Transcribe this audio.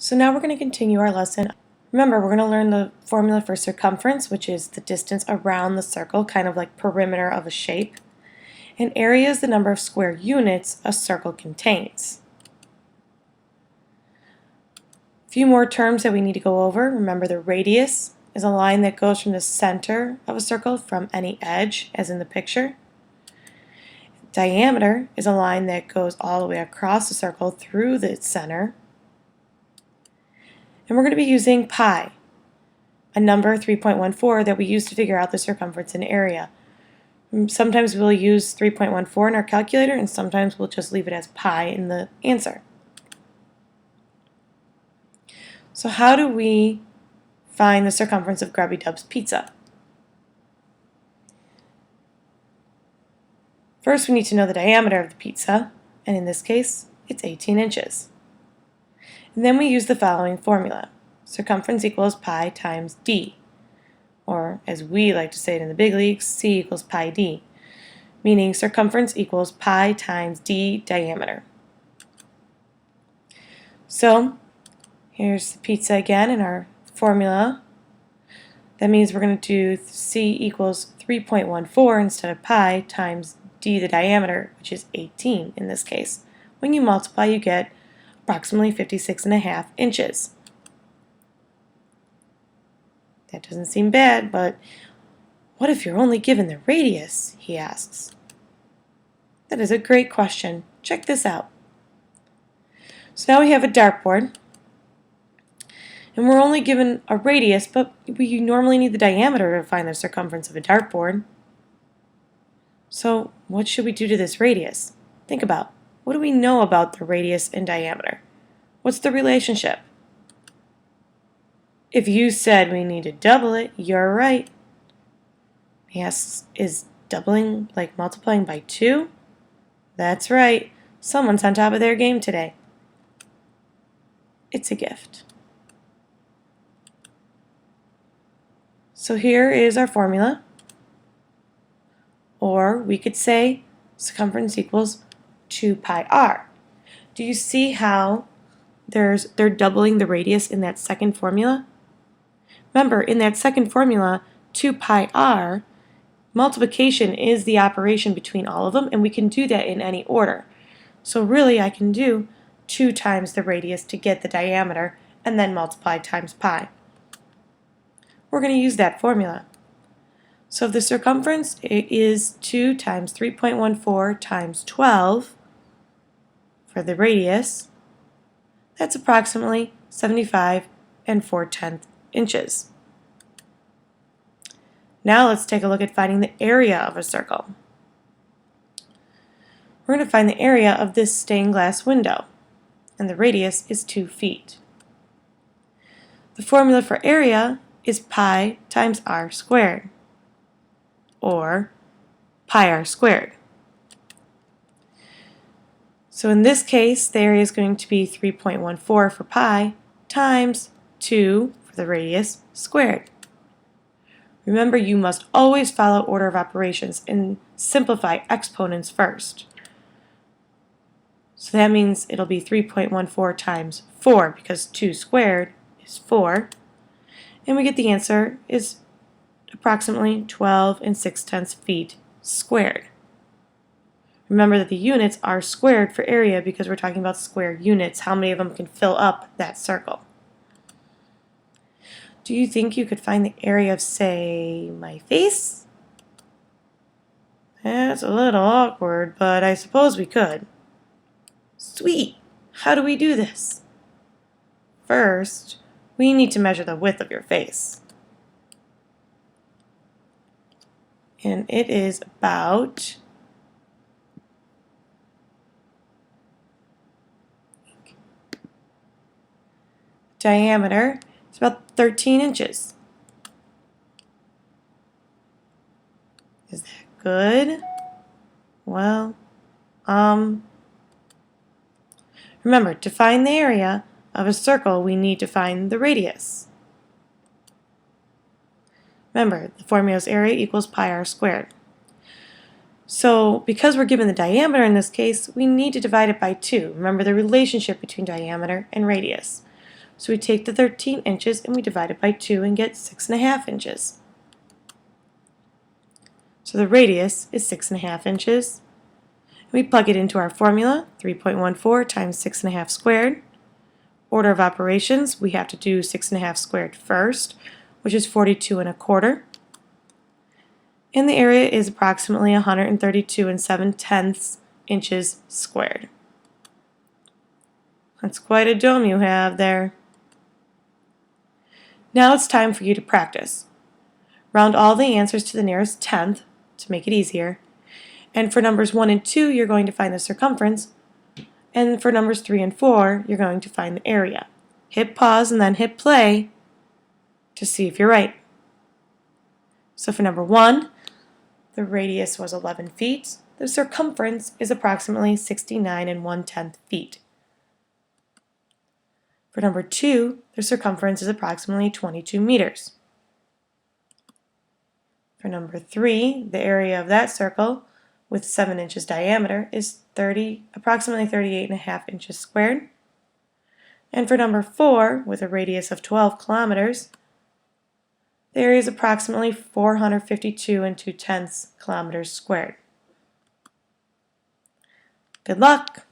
So now we're going to continue our lesson. Remember, we're going to learn the formula for circumference, which is the distance around the circle, kind of like perimeter of a shape. And area is the number of square units a circle contains. A few more terms that we need to go over. Remember, the radius is a line that goes from the center of a circle from any edge, as in the picture. Diameter is a line that goes all the way across the circle through the center. And we're going to be using pi, a number 3.14 that we use to figure out the circumference and area. Sometimes we'll use 3.14 in our calculator, and sometimes we'll just leave it as pi in the answer. So how do we find the circumference of Grubby Dub's pizza? First, we need to know the diameter of the pizza, and in this case, it's 18 inches. And then we use the following formula. Circumference equals pi times d, or as we like to say it in the big leagues, C equals pi d, meaning circumference equals pi times d diameter. So here's the pizza again in our formula. That means we're going to do C equals 3.14 instead of pi times d the diameter, which is 18 in this case. When you multiply, you get approximately 56.5 inches. That doesn't seem bad, but what if you're only given the radius, he asks. That is a great question. Check this out. So now we have a dartboard, and we're only given a radius, but we normally need the diameter to find the circumference of a dartboard. So what should we do to this radius? Think about, what do we know about the radius and diameter? What's the relationship? If you said we need to double it, you're right. He asks, is doubling like multiplying by 2? That's right. Someone's on top of their game today. It's a gift. So here is our formula. Or we could say circumference equals 2 pi r. Do you see how they're doubling the radius in that second formula? Remember, in that second formula, 2 pi r, multiplication is the operation between all of them, and we can do that in any order. So really, I can do 2 times the radius to get the diameter, and then multiply times pi. We're going to use that formula. So if the circumference is 2 times 3.14 times 12 for the radius, that's approximately 75 4/10 inches. Now let's take a look at finding the area of a circle. We're going to find the area of this stained glass window, and the radius is 2 feet. The formula for area is pi times r squared, or pi r squared. So in this case, the area is going to be 3.14 for pi times 2 for the radius squared. Remember, you must always follow order of operations and simplify exponents first. So that means it'll be 3.14 times 4, because 2 squared is 4. And we get the answer is approximately 12 6/10 feet squared. Remember that the units are squared for area because we're talking about square units. How many of them can fill up that circle? Do you think you could find the area of, say, my face? That's a little awkward, but I suppose we could. Sweet! How do we do this? First, we need to measure the width of your face. And it is about diameter. It's about 13 inches. Is that good? Well, remember, to find the area of a circle, we need to find the radius. Remember, the formula's area equals pi r squared. So because we're given the diameter in this case, we need to divide it by 2. Remember the relationship between diameter and radius. So we take the 13 inches and we divide it by 2 and get 6.5 inches. So the radius is 6.5 inches. We plug it into our formula, 3.14 times 6.5 squared. Order of operations, we have to do 6.5 squared first, which is 42.25. And the area is approximately 132 7/10 inches squared. That's quite a dome you have there. Now it's time for you to practice. Round all the answers to the nearest tenth to make it easier. And for numbers 1 and 2, you're going to find the circumference. And for numbers 3 and 4, you're going to find the area. Hit pause and then hit play to see if you're right. So for number 1, the radius was 11 feet. The circumference is approximately 69 1/10 feet. For number 2, the circumference is approximately 22 meters. For number 3, the area of that circle with 7 inches diameter is approximately 38.5 inches squared. And for number 4, with a radius of 12 kilometers, the area is approximately 452 2/10 kilometers squared. Good luck!